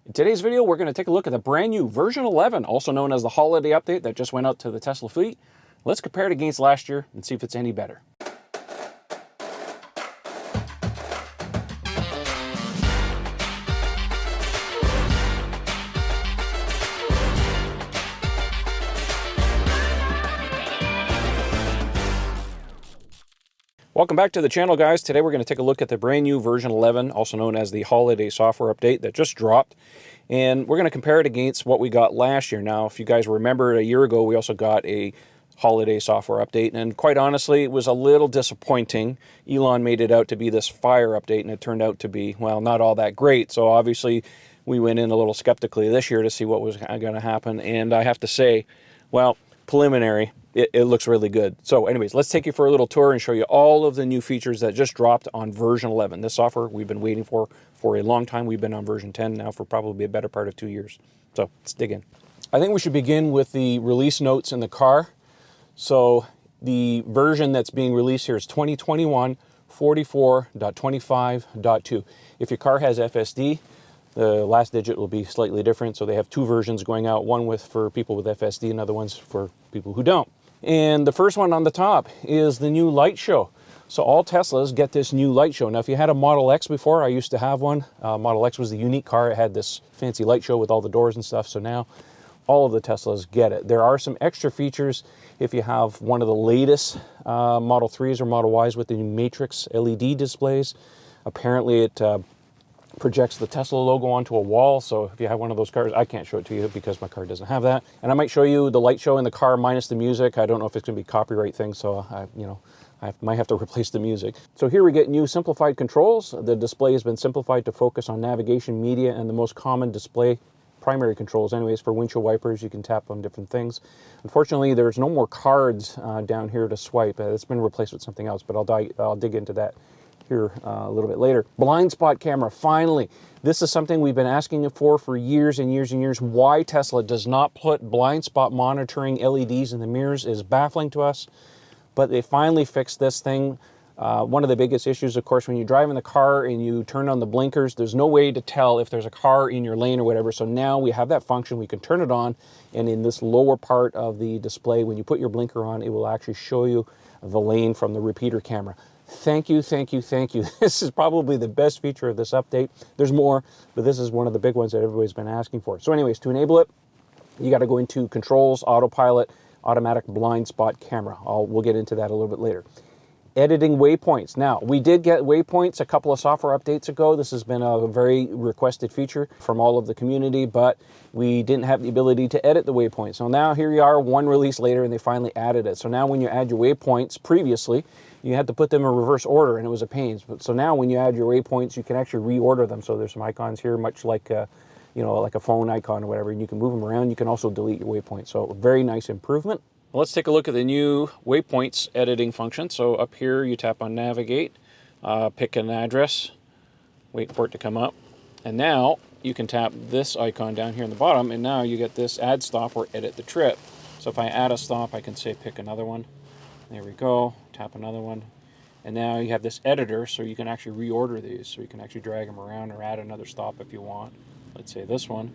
In today's video, we're going to take a look at the brand new version 11, also known as the holiday update that just went out to the Tesla fleet. Let's compare it against last year and see if it's any better. Welcome back to the channel, guys. Today we're going to take a look at the brand new version 11, also known as the holiday software update that just dropped. And we're going to compare it against what we got last year. Now, if you guys remember, a year ago, we also got a holiday software update. And quite honestly, it was a little disappointing. Elon made it out to be this fire update, and it turned out to be, well, not all that great. So obviously, we went in a little skeptically this year to see what was going to happen. And I have to say, well, preliminary, it looks really good. So anyways, let's take you for a little tour and show you all of the new features that just dropped on version 11. This software we've been waiting for a long time. We've been on version 10 now for probably a better part of 2 years. So let's dig in. I think we should begin with the release notes in the car. So the version that's being released here is 2021 44.25.2. If your car has FSD, the last digit will be slightly different. So they have two versions going out, one for people with FSD and other ones for people who don't. And the first one on the top is the new light show. So all Teslas get this new light show. Now, if you had a Model X before, I used to have one. Model X was the unique car. It had this fancy light show with all the doors and stuff. So now all of the Teslas get it. There are some extra features if you have one of the latest Model 3s or Model Ys with the new Matrix LED displays. Apparently it projects the Tesla logo onto a wall. So if you have one of those cars, I can't show it to you because my car doesn't have that. And I might show you the light show in the car minus the music. I don't know if it's going to be a copyright thing, so I might have to replace the music. So here we get new simplified controls. The display has been simplified to focus on navigation, media, and the most common display primary controls. Anyways, for windshield wipers, you can tap on different things. Unfortunately, there's no more cards down here to swipe. It's been replaced with something else, but I'll dig into that here a little bit later. Blind spot camera, finally. This is something we've been asking for years and years and years. Why Tesla does not put blind spot monitoring LEDs in the mirrors is baffling to us, but they finally fixed this thing. One of the biggest issues, of course, when you drive in the car and you turn on the blinkers, there's no way to tell if there's a car in your lane or whatever. So now we have that function. We can turn it on, and in this lower part of the display, when you put your blinker on, it will actually show you the lane from the repeater camera. Thank you, thank you, thank you. This is probably the best feature of this update. There's more, but this is one of the big ones that everybody's been asking for. So anyways, to enable it, you got to go into Controls, Autopilot, Automatic Blind Spot Camera. We'll get into that a little bit later. Editing waypoints. Now, we did get waypoints a couple of software updates ago. This has been a very requested feature from all of the community, but we didn't have the ability to edit the waypoints. So now here you are, one release later, and they finally added it. So now when you add your waypoints, previously, you had to put them in reverse order, and it was a pain. So now when you add your waypoints, you can actually reorder them. So there's some icons here, much like like a phone icon or whatever, and you can move them around. You can also delete your waypoints. So a very nice improvement. Let's take a look at the new waypoints editing function. So up here, you tap on navigate, pick an address, wait for it to come up. And now you can tap this icon down here in the bottom, and now you get this add stop or edit the trip. So if I add a stop, I can say pick another one. There we go, tap another one. And now you have this editor, so you can actually reorder these. So you can actually drag them around or add another stop if you want. Let's say this one.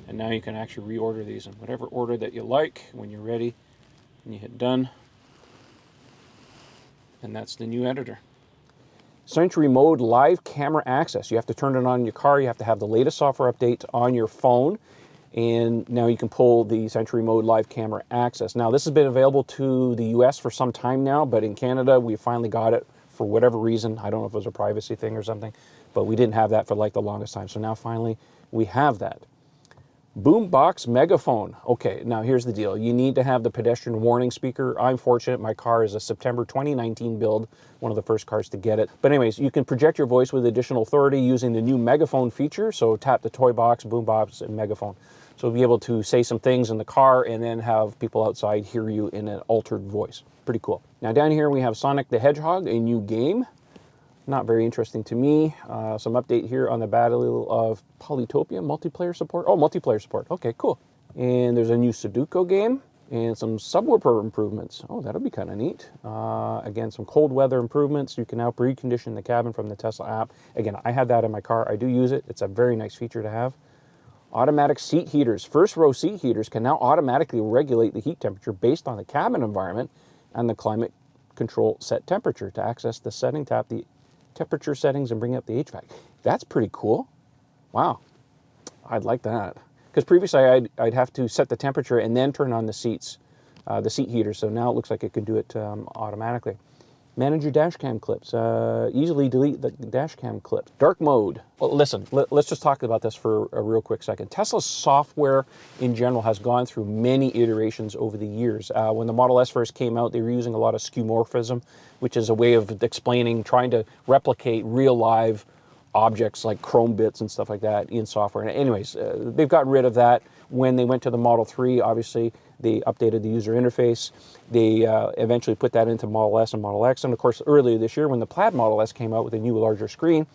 And now you can actually reorder these in whatever order that you like when you're ready. And you hit done, and that's the new editor. Sentry mode live camera access. You have to turn it on in your car. You have to have the latest software update on your phone, and now you can pull the Sentry mode live camera access. Now, this has been available to the US for some time now, but in Canada, we finally got it for whatever reason. I don't know if it was a privacy thing or something, but we didn't have that for like the longest time. So now finally we have that. Boombox megaphone. Okay, now here's the deal. You need to have the pedestrian warning speaker. I'm fortunate. My car is a September 2019 build, one of the first cars to get it. But anyways, you can project your voice with additional authority using the new megaphone feature. So tap the Toybox, Boombox, and megaphone. So you'll be able to say some things in the car and then have people outside hear you in an altered voice. Pretty cool. Now down here we have Sonic the Hedgehog, a new game. Not very interesting to me. Some update here on the Battle of Polytopia, multiplayer support. Oh, multiplayer support. Okay, cool. And there's a new Sudoku game and some subwoofer improvements. Oh, that'll be kind of neat. Again, some cold weather improvements. You can now precondition the cabin from the Tesla app. Again, I had that in my car. I do use it. It's a very nice feature to have. Automatic seat heaters. First row seat heaters can now automatically regulate the heat temperature based on the cabin environment and the climate control set temperature. To access the setting, tap the temperature settings and bring up the HVAC. That's pretty cool. Wow, I'd like that. Because previously I'd have to set the temperature and then turn on the seats, the seat heater. So now it looks like it can do it automatically. Manage your dash cam clips. Easily delete the dash cam clips. Dark mode. Well, listen, let's just talk about this for a real quick second. Tesla's software in general has gone through many iterations over the years. When the Model S first came out, they were using a lot of skeuomorphism, which is a way of explaining, trying to replicate real live objects like chrome bits and stuff like that in software. And anyways, they've gotten rid of that. When they went to the Model 3, obviously, they updated the user interface. They eventually put that into Model S and Model X. And of course, earlier this year, when the Plaid Model S came out with a new, larger screen,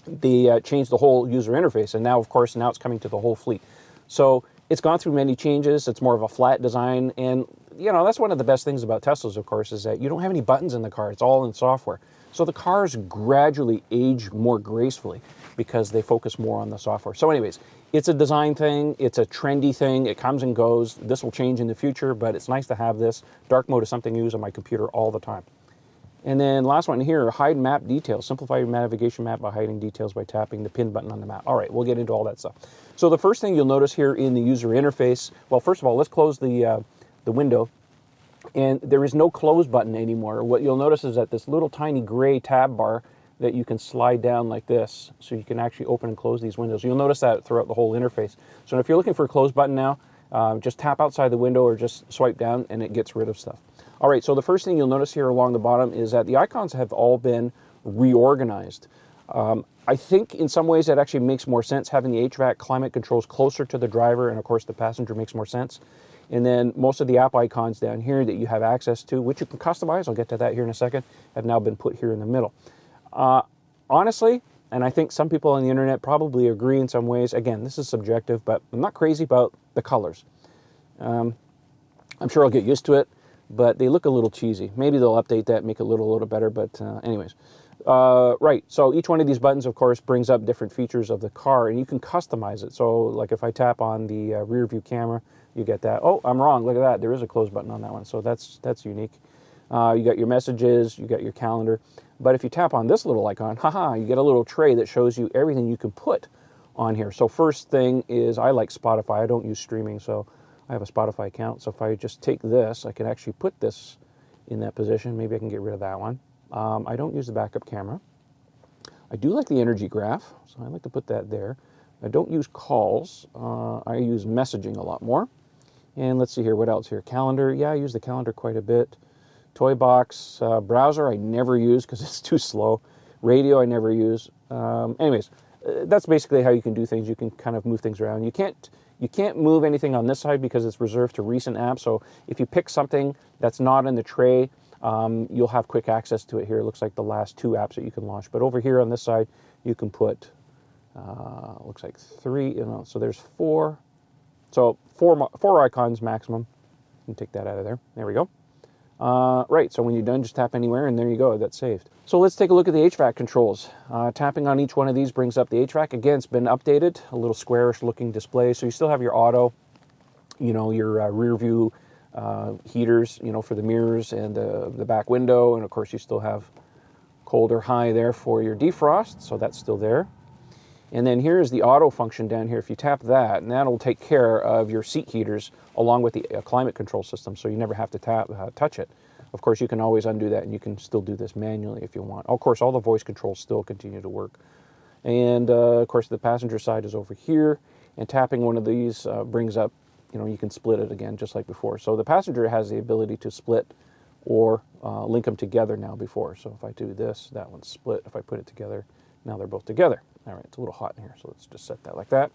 they changed the whole user interface. And now, of course, now it's coming to the whole fleet. So it's gone through many changes. It's more of a flat design. And, you know, that's one of the best things about Teslas, of course, is that you don't have any buttons in the car. It's all in software. So the cars gradually age more gracefully because they focus more on the software. So anyways, it's a design thing. It's a trendy thing. It comes and goes. This will change in the future, but it's nice to have this. Dark mode is something I use on my computer all the time. And then last one here, hide map details. Simplify your navigation map by hiding details by tapping the pin button on the map. All right, we'll get into all that stuff. So the first thing you'll notice here in the user interface, well, first of all, let's close the window. And there is no close button anymore. What you'll notice is that this little tiny gray tab bar that you can slide down like this, so you can actually open and close these windows. You'll notice that throughout the whole interface. So if you're looking for a close button now, just tap outside the window or just swipe down and it gets rid of stuff. All right, so the first thing you'll notice here along the bottom is that the icons have all been reorganized. I think in some ways that actually makes more sense. Having the HVAC climate controls closer to the driver and of course the passenger makes more sense. And then most of the app icons down here that you have access to, which you can customize, I'll get to that here in a second, have now been put here in the middle. Honestly, and I think some people on the internet probably agree in some ways, again, this is subjective, but I'm not crazy about the colors. I'm sure I'll get used to it, but they look a little cheesy. Maybe they'll update that, make it a little better, but anyways. Right, so each one of these buttons, of course, brings up different features of the car, and you can customize it. So, like if I tap on the rear view camera, you get that. Oh, I'm wrong, look at that. There is a close button on that one, so that's unique. You got your messages, you got your calendar. But if you tap on this little icon, haha, you get a little tray that shows you everything you can put on here. So first thing is, I like Spotify. I don't use streaming, so I have a Spotify account. So if I just take this, I can actually put this in that position. Maybe I can get rid of that one. I don't use the backup camera. I do like the energy graph, so I like to put that there. I don't use calls. I use messaging a lot more. And let's see here, what else here? Calendar, yeah, I use the calendar quite a bit. Toybox, browser I never use because it's too slow. Radio I never use. Anyways, that's basically how you can do things. You can kind of move things around. You can't move anything on this side because it's reserved to recent apps. So if you pick something that's not in the tray, you'll have quick access to it here. It looks like the last 2 apps that you can launch. But over here on this side, you can put, looks like 3, so there's 4. So 4 icons maximum. You can take that out of there. There we go. Right, so when you're done, just tap anywhere, and there you go, that's saved. So let's take a look at the HVAC controls. Tapping on each one of these brings up the HVAC. Again, it's been updated, a little squarish looking display. So you still have your auto, your rear view heaters, for the mirrors and the back window. And of course, you still have cold or high there for your defrost, so that's still there. And then here's the auto function down here. If you tap that, and that'll take care of your seat heaters along with the climate control system, so you never have to touch it. Of course, you can always undo that, and you can still do this manually if you want. Of course, all the voice controls still continue to work. And of course, the passenger side is over here, and tapping one of these brings up, you can split it again, just like before. So the passenger has the ability to split or link them together now before. So if I do this, that one's split. If I put it together, now they're both together. All right, it's a little hot in here, so let's just set that like that.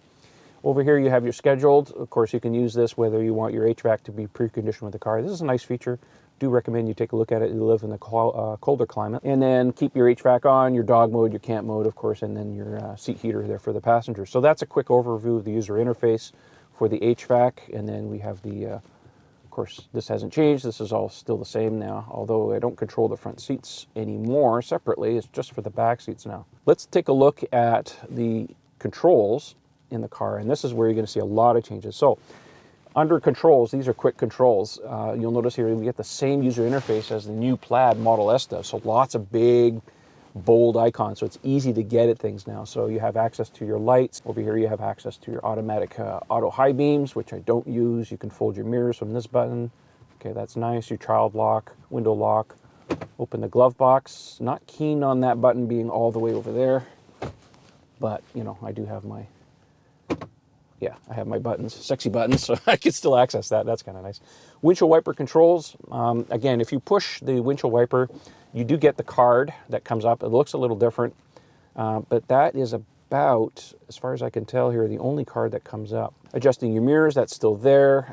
Over here, you have your scheduled. Of course, you can use this whether you want your HVAC to be preconditioned with the car. This is a nice feature. Do recommend you take a look at it. You live in the colder climate. And then keep your HVAC on, your dog mode, your camp mode, of course, and then your seat heater there for the passenger. So that's a quick overview of the user interface for the HVAC. And then we have the, of course, this hasn't changed. This is all still the same now, although I don't control the front seats anymore separately. It's just for the back seats now. Let's take a look at the controls. in the car, and this is where you're going to see a lot of changes. So under controls, these are quick controls. You'll notice here we get the same user interface as the new Plaid Model S does. So lots of big, bold icons. So it's easy to get at things now. So you have access to your lights. Over here you have access to your automatic auto high beams, which I don't use. You can fold your mirrors from this button. Okay, that's nice. Your child lock, window lock. Open the glove box. Not keen on that button being all the way over there. But, you know, I do have my... Yeah, I have my buttons, sexy buttons, so I can still access that. That's kind of nice. Windshield wiper controls. Again, if you push the windshield wiper, you do get the card that comes up. It looks a little different, but that is about, as far as I can tell here, the only card that comes up. Adjusting your mirrors, that's still there.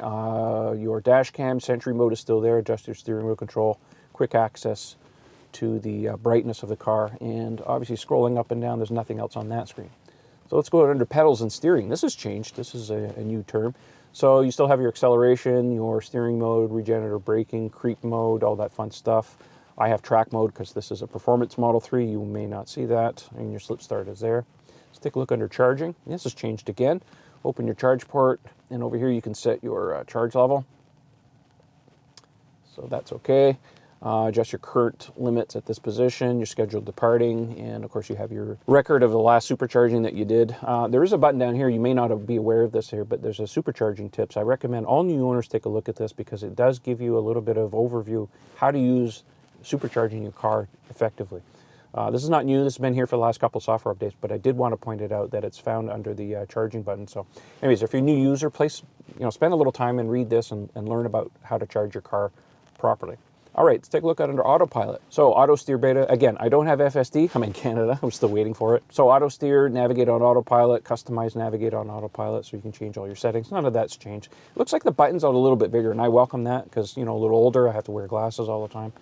Your dash cam, Sentry mode is still there. Adjust your steering wheel control. Quick access to the brightness of the car. And obviously scrolling up and down, there's nothing else on that screen. So let's go under pedals and steering. This has changed. This is a new term. So you still have your acceleration, your steering mode, regenerative braking, creep mode, all that fun stuff. I have track mode because this is a performance Model 3. You may not see that, and your slip start is there. Let's take a look under charging. This has changed again. Open your charge port, and over here you can set your charge level. So that's okay. Adjust your current limits at this position, your scheduled departing, and of course you have your record of the last supercharging that you did. There is a button down here, you may not be aware of this here, but there's a supercharging tips. I recommend all new owners take a look at this because it does give you a little bit of overview how to use supercharging your car effectively. This is not new, this has been here for the last couple software updates, but I did want to point it out that it's found under the charging button. So anyways, if you're a new user, spend a little time and read this and learn about how to charge your car properly. All right, let's take a look at under Autopilot. So Auto Steer Beta, again, I don't have FSD. I'm in Canada. I'm still waiting for it. So Auto Steer, navigate on Autopilot, customize navigate on Autopilot so you can change all your settings. None of that's changed. It looks like the buttons are a little bit bigger, and I welcome that because, you know, a little older, I have to wear glasses all the time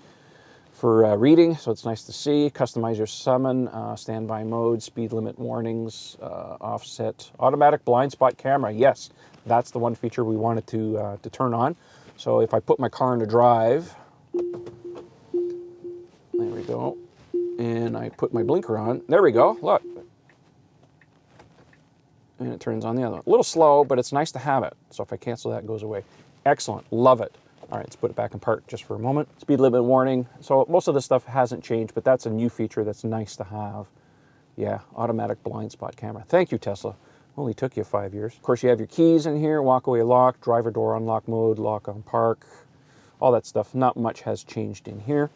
for reading, so it's nice to see. Customize your summon, standby mode, speed limit warnings, offset, automatic blind spot camera. Yes, that's the one feature we wanted to turn on. So if I put my car into drive, there we go, and I put my blinker on, there we go, look. And it turns on the other one. A little slow, but it's nice to have it. So if I cancel that, it goes away. Excellent, love it. All right, let's put it back in park just for a moment. Speed limit warning. So most of this stuff hasn't changed, but that's a new feature that's nice to have. Yeah, automatic blind spot camera. Thank you, Tesla. Only took you 5 years. Of course, you have your keys in here, walk-away lock, driver door unlock mode, lock on park, all that stuff. Not much has changed in here.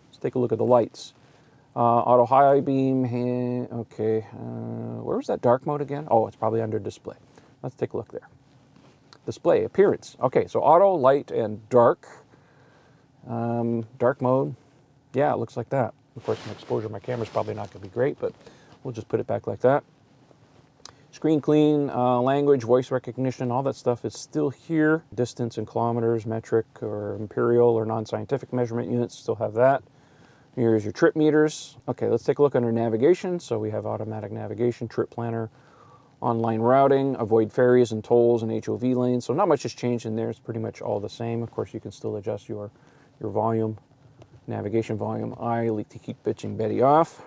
Let's take a look at the lights. Auto high beam, okay. Where was that dark mode again? Oh, it's probably under display. Let's take a look there. Display, appearance. Okay, so auto, light, and dark. Dark mode. Yeah, it looks like that. Of course, my exposure of my camera's probably not going to be great, but we'll just put it back like that. Screen clean, language, voice recognition, all that stuff is still here. Distance in kilometers, metric or imperial or non-scientific measurement units, still have that. Here's your trip meters. Okay, let's take a look under navigation. So we have automatic navigation, trip planner, online routing, avoid ferries and tolls and HOV lanes. So not much has changed in there. It's pretty much all the same. Of course, you can still adjust your volume, navigation volume. I like to keep bitching Betty off.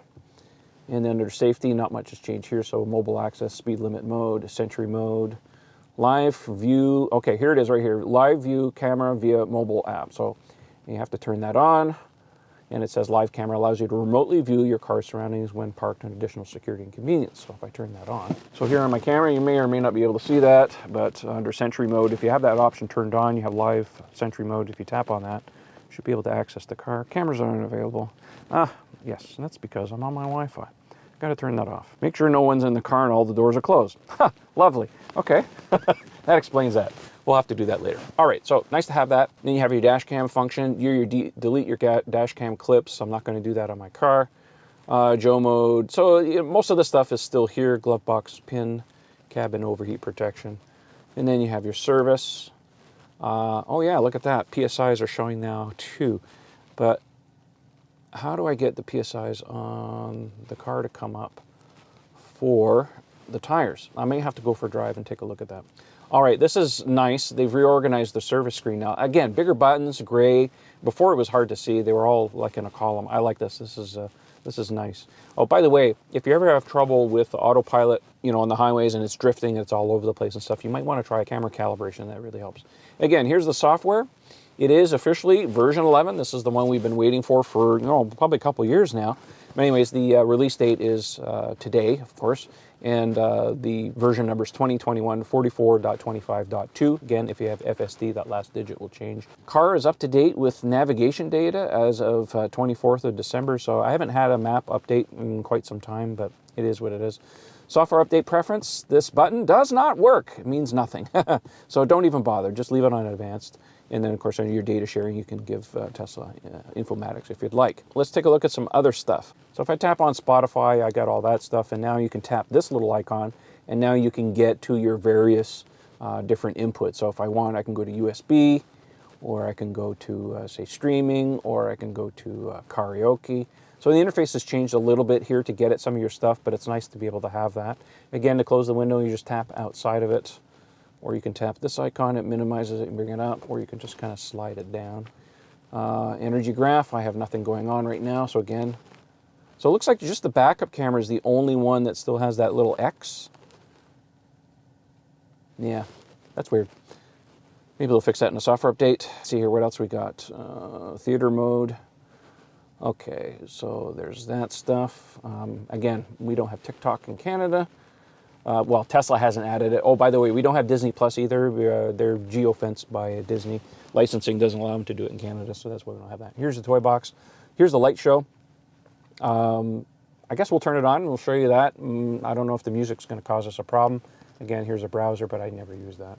And then under safety, not much has changed here. So mobile access, speed limit mode, Sentry mode, live view. Okay, here it is right here. Live view camera via mobile app. So you have to turn that on. And it says live camera allows you to remotely view your car's surroundings when parked, and additional security and convenience. So if I turn that on. So here on my camera, you may or may not be able to see that, but under Sentry mode, if you have that option turned on, you have live Sentry mode. If you tap on that, you should be able to access the car. Cameras aren't available. Yes, and that's because I'm on my Wi-Fi. Got to turn that off. Make sure no one's in the car and all the doors are closed. Ha, lovely. Okay, that explains that. We'll have to do that later. All right, so nice to have that. Then you have your dash cam function. Delete your dash cam clips. I'm not going to do that on my car. Joe mode. So most of the stuff is still here. Glove box pin, cabin overheat protection. And then you have your service. Oh yeah, look at that. PSIs are showing now too. But how do I get the PSIs on the car to come up for the tires? I may have to go for a drive and take a look at that. All right, this is nice. They've reorganized the service screen now. Again, bigger buttons, gray. Before it was hard to see. They were all like in a column. I like this. This is This is nice. Oh, by the way, if you ever have trouble with Autopilot, you know, on the highways and it's drifting, it's all over the place and stuff, you might want to try a camera calibration. That really helps. Again, here's the software. It is officially version 11. This is the one we've been waiting for, you know, probably a couple years now. But anyways, the release date is today, of course, and the version number is 2021 44.25.2. Again, if you have FSD, that last digit will change. Car is up to date with navigation data as of 24th of December, so I haven't had a map update in quite some time, but it is what it is. Software update preference, this button does not work. It means nothing. So don't even bother, just leave it on advanced. And then, of course, under your data sharing, you can give Tesla informatics if you'd like. Let's take a look at some other stuff. So if I tap on Spotify, I got all that stuff. And now you can tap this little icon, and now you can get to your various different inputs. So if I want, I can go to USB, or I can go to, say, streaming, or I can go to karaoke. So the interface has changed a little bit here to get at some of your stuff, but it's nice to be able to have that. Again, to close the window, you just tap outside of it. Or you can tap this icon, it minimizes it and bring it up, or you can just kind of slide it down. Energy graph, I have nothing going on right now, so again. So it looks like just the backup camera is the only one that still has that little X. Yeah, that's weird. Maybe they'll fix that in a software update. Let's see here, what else we got? Theater mode. Okay, so there's that stuff. Again, we don't have TikTok in Canada. Well, Tesla hasn't added it. Oh, by the way, we don't have Disney Plus either. They're geo-fenced by Disney. Licensing doesn't allow them to do it in Canada, so that's why we don't have that. Here's the Toybox. Here's the light show. I guess we'll turn it on and we'll show you that. I don't know if the music's going to cause us a problem. Again, here's a browser, but I never use that.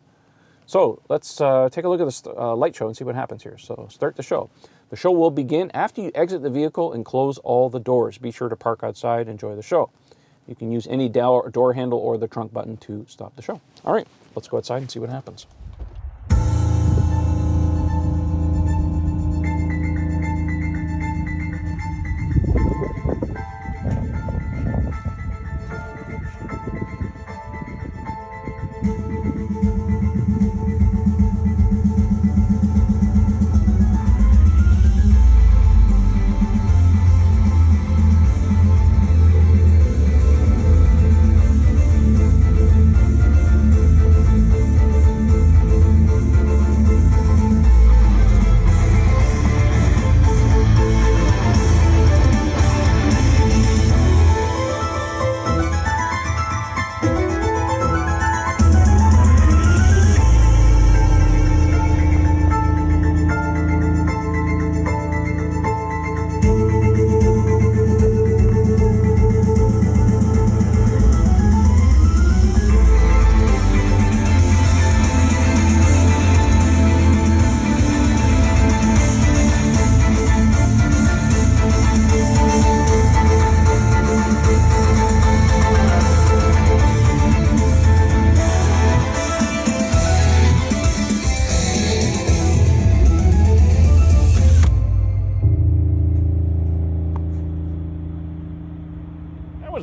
So let's take a look at this light show and see what happens here. So start the show. The show will begin after you exit the vehicle and close all the doors. Be sure to park outside. Enjoy the show. You can use any door handle or the trunk button to stop the show. All right, let's go outside and see what happens.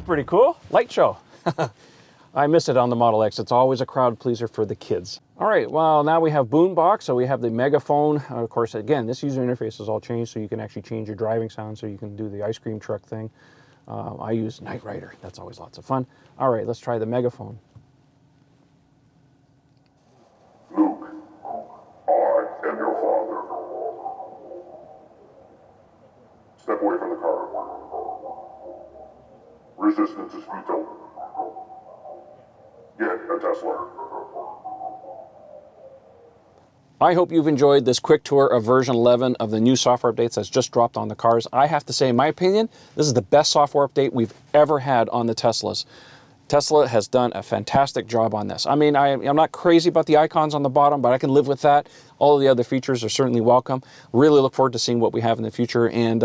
Pretty cool. Light show. I miss it on the Model X. It's always a crowd pleaser for the kids. All right, well, now we have Boombox, so we have the megaphone. Of course, again, this user interface is all changed, so you can actually change your driving sound, so you can do the ice cream truck thing. I use Knight Rider. That's always lots of fun. All right, let's try the megaphone. Luke, I am your father. Step away from the car. Resistance is futile. Get a Tesla. I hope you've enjoyed this quick tour of version 11 of the new software updates that's just dropped on the cars. I have to say, in my opinion, this is the best software update we've ever had on the Teslas. Tesla has done a fantastic job on this. I mean, I'm not crazy about the icons on the bottom, but I can live with that. All of the other features are certainly welcome. Really look forward to seeing what we have in the future. And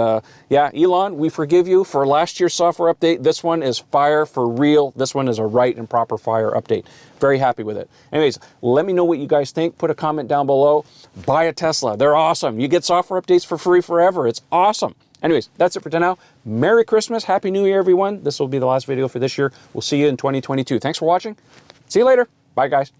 yeah, Elon, we forgive you for last year's software update. This one is fire for real. This one is a right and proper fire update. Very happy with it. Anyways, let me know what you guys think. Put a comment down below. Buy a Tesla. They're awesome. You get software updates for free forever. It's awesome. Anyways, that's it for now. Merry Christmas. Happy New Year, everyone. This will be the last video for this year. We'll see you in 2022. Thanks for watching. See you later. Bye, guys.